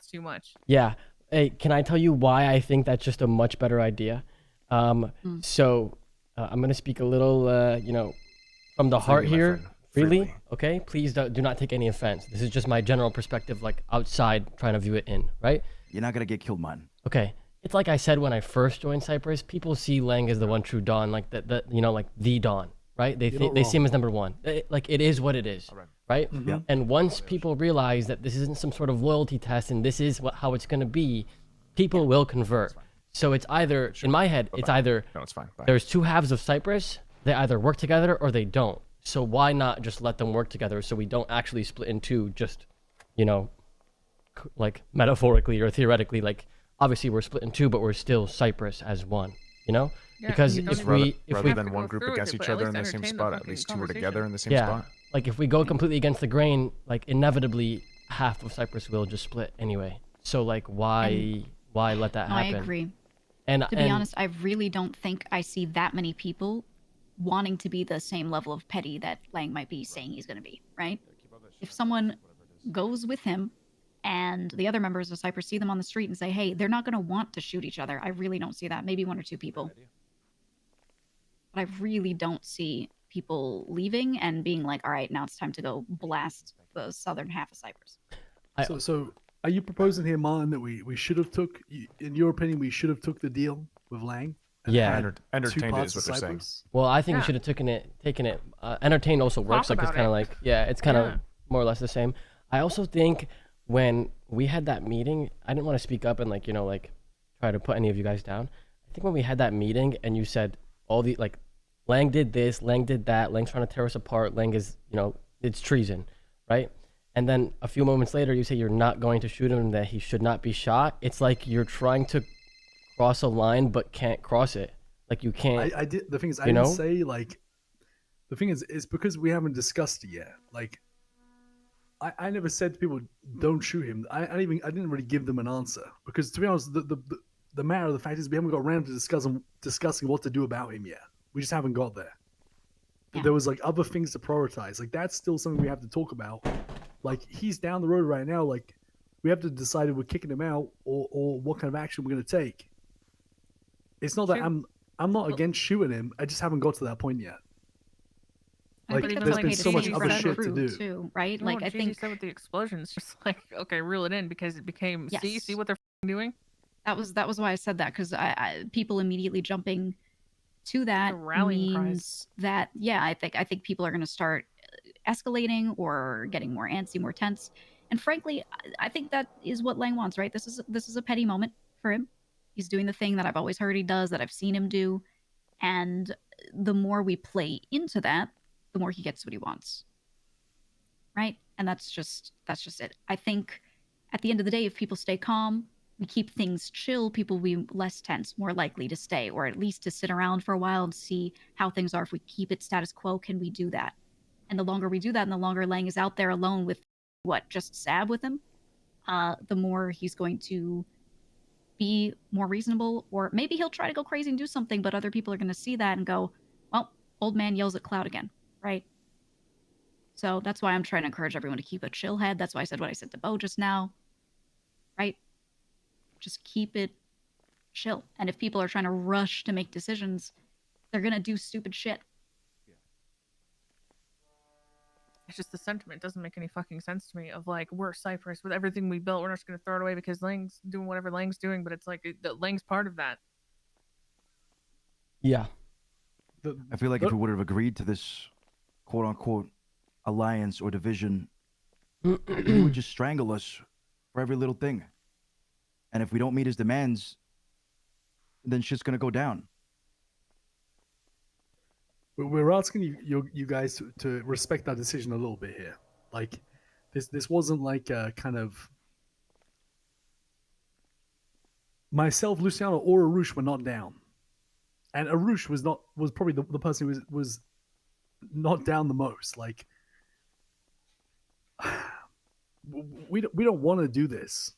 That's too much. Yeah. Hey, can I tell you why I think that's just a much better idea? So I'm gonna speak a little, from the heart here, freely. Okay, please do not take any offense. This is just my general perspective, like outside trying to view it in, right? You're not gonna get killed, man. Okay. It's like I said when I first joined Cypress, people see Lang as the one true Dawn, like the Dawn, right? They see him as number one. It is what it is, right? Yeah. And once people realize that this isn't some sort of loyalty test and this is how it's going to be, people will convert. So it's either, in my head, it's either No, it's fine. Bye. there's two halves of Cypress. They either work together or they don't. So why not just let them work together so we don't actually split in two, just, like metaphorically or theoretically, like obviously we're split in two, but we're still Cypress as one, Yeah, because if we rather than to one go group through with against it, each but at other in least the same entertain the spot, at fucking least two are conversation. together in the same yeah, spot. like if we go completely against the grain, like inevitably half of Cypress will just split anyway. So like why let that happen? I agree. And To be honest, I really don't think I see that many people wanting to be the same level of petty that Lang might be saying he's going to be, right? If someone goes with him and the other members of Cypress see them on the street and say, hey, they're not going to want to shoot each other. I really don't see that. Maybe one or two people. But I really don't see people leaving and being like, all right, now it's time to go blast the southern half of Cypress. So are you proposing here, Martin, that we should have took, in your opinion, we should have took the deal with Lang? And Yeah. had two Entertained it parts is what of they're saying. Cypress? Well, I think Yeah. we should have taken it. Entertained also works. Talk Like it's about kind of it. like it's kind of Yeah. more or less the same. I also think when we had that meeting, I didn't want to speak up and try to put any of you guys down. I think when we had that meeting and you said all the Lang did this, Lang did that, Lang's trying to tear us apart, Lang is it's treason, right? And then a few moments later you say you're not going to shoot him and that he should not be shot. It's like you're trying to cross a line but can't cross it. Like you can't. I did. The thing is, I You didn't know? say the thing is, it's because we haven't discussed it yet. I never said to people, don't shoot him. I didn't really give them an answer because, to be honest, the matter of the fact is we haven't got around to discussing what to do about him yet. We just haven't got there. Yeah. There was other things to prioritize. That's still something we have to talk about. He's down the road right now. We have to decide if we're kicking him out or what kind of action we're going to take. It's not that I'm not against shooting him. I just haven't got to that point yet. I think there's that's been okay so to much see other that shit to through, do. too, right? No, I think said with the explosions, just okay, reel it in because it became see Yes. what they're doing. that was why I said that, because people immediately jumping to that The rallying cries. means that I think people are going to start escalating or getting more antsy, more tense. And frankly, I think that is what Lang wants, right? This is a petty moment for him. He's doing the thing that I've always heard he does, that I've seen him do, and the more we play into that, the more he gets what he wants, right? And that's just it. I think at the end of the day, if people stay calm, we keep things chill, people will be less tense, more likely to stay, or at least to sit around for a while and see how things are. If we keep it status quo, can we do that? And the longer we do that, and the longer Lang is out there alone with just Sab with him, the more he's going to be more reasonable, or maybe he'll try to go crazy and do something, but other people are going to see that and go, well, old man yells at cloud again, right? So that's why I'm trying to encourage everyone to keep a chill head. That's why I said what I said to Bo just now, right? Just keep it chill. And if people are trying to rush to make decisions, they're going to do stupid shit. It's just the sentiment doesn't make any fucking sense to me. Of we're Cypress with everything we built, we're not just gonna throw it away because Lang's doing whatever Lang's doing. But it's Lang's part of that. Yeah. I feel like if we would have agreed to this quote unquote alliance or division, he would just strangle us for every little thing. And if we don't meet his demands, then shit's gonna go down. We're asking you guys to respect that decision a little bit here. This wasn't a kind of myself, Luciano, or Arush were not down, and Arush was probably the person who was not down the most. We don't want to do this.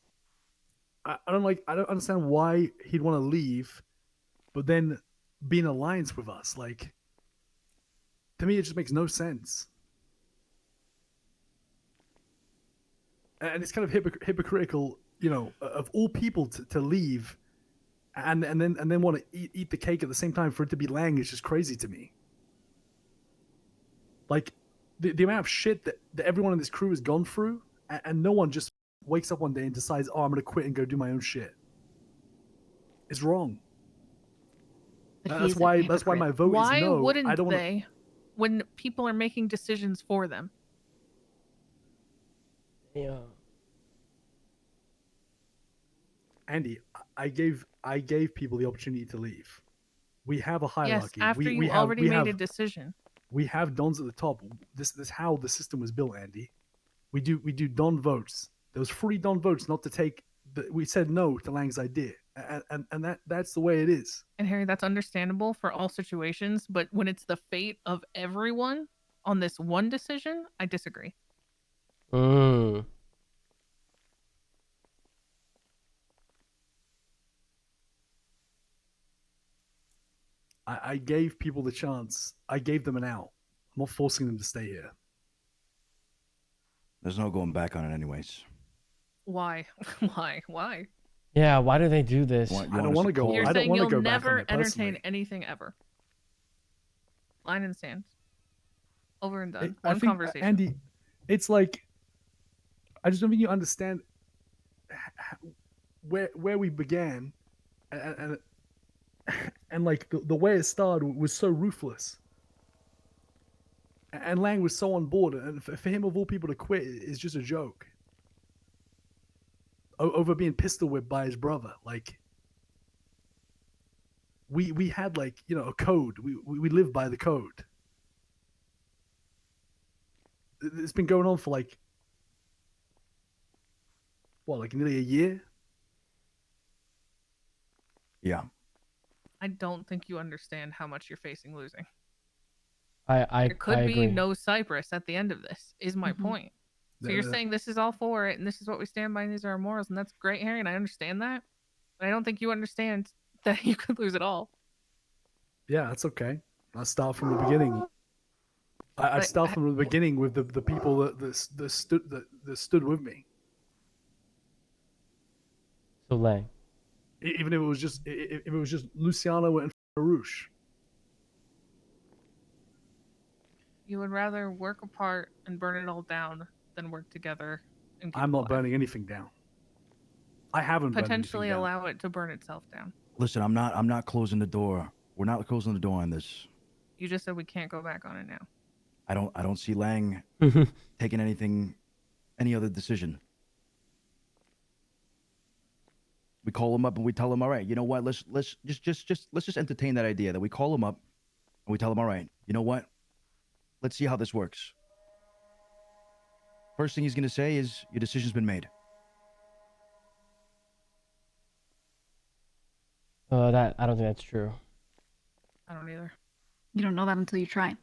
I don't understand why he'd want to leave, but then be in alliance with us. To me, it just makes no sense. And it's kind of hypocritical of all people to leave, and then want to eat the cake at the same time for it to be Lang is just crazy to me. Like the amount of shit that everyone in this crew has gone through, and no one just wakes up one day and decides, oh, I'm gonna quit and go do my own shit. It's wrong. But That's why my vote Why is no. wouldn't I don't wanna... they, when people are making decisions for them? Yeah. Andy, I gave people the opportunity to leave. We have a hierarchy. Yes, after we you have, already we made have, a decision. We have dons at the top. This how the system was built, Andy. We do don votes. There was 3 don votes not to take. We said no to Lang's idea, and that's the way it is. And Harry, that's understandable for all situations, but when it's the fate of everyone on this one decision, I disagree. Mm. I gave people the chance. I gave them an out. I'm not forcing them to stay here. There's no going back on it anyways. Why? Why? Yeah, why do they do this? I don't want to go. You're I don't saying want to you'll go back on never it entertain personally. anything ever. Line in the sand. Over and done. I One think, conversation. Andy, it's like, I just don't think you understand where we began, and like the way it started was so ruthless. And Lang was so on board, and for him of all people to quit is just a joke. Over being pistol whipped by his brother, like we had like a code. We lived by the code. It's been going on for like nearly a year. Yeah. I don't think you understand how much you're facing losing. I There could I be agree. no Cypress at the end of this, is my Mhm. point. So you're saying this is all for it, and this is what we stand by, and these are our morals, and that's great, Harry, and I understand that. But I don't think you understand that you could lose it all. Yeah, that's okay. I'll start from the beginning. I But start from the beginning with the people that stood with me. So Lang. Even if it was just Luciano and Farouche. You would rather work apart and burn it all down than work together and keep I'm it not alive. burning anything down. I haven't burned Potentially anything down. allow it to burn itself down. Listen, I'm not closing the door. We're not closing the door on this. You just said we can't go back on it now. I don't see Lang taking any other decision. We call him up and we tell him, all right, you know what? Let's just entertain that idea that we call him up and we tell him, all right, you know what? Let's see how this works. First thing he's gonna say is your decision's been made. That I don't think that's true. I don't either. You don't know that until you try.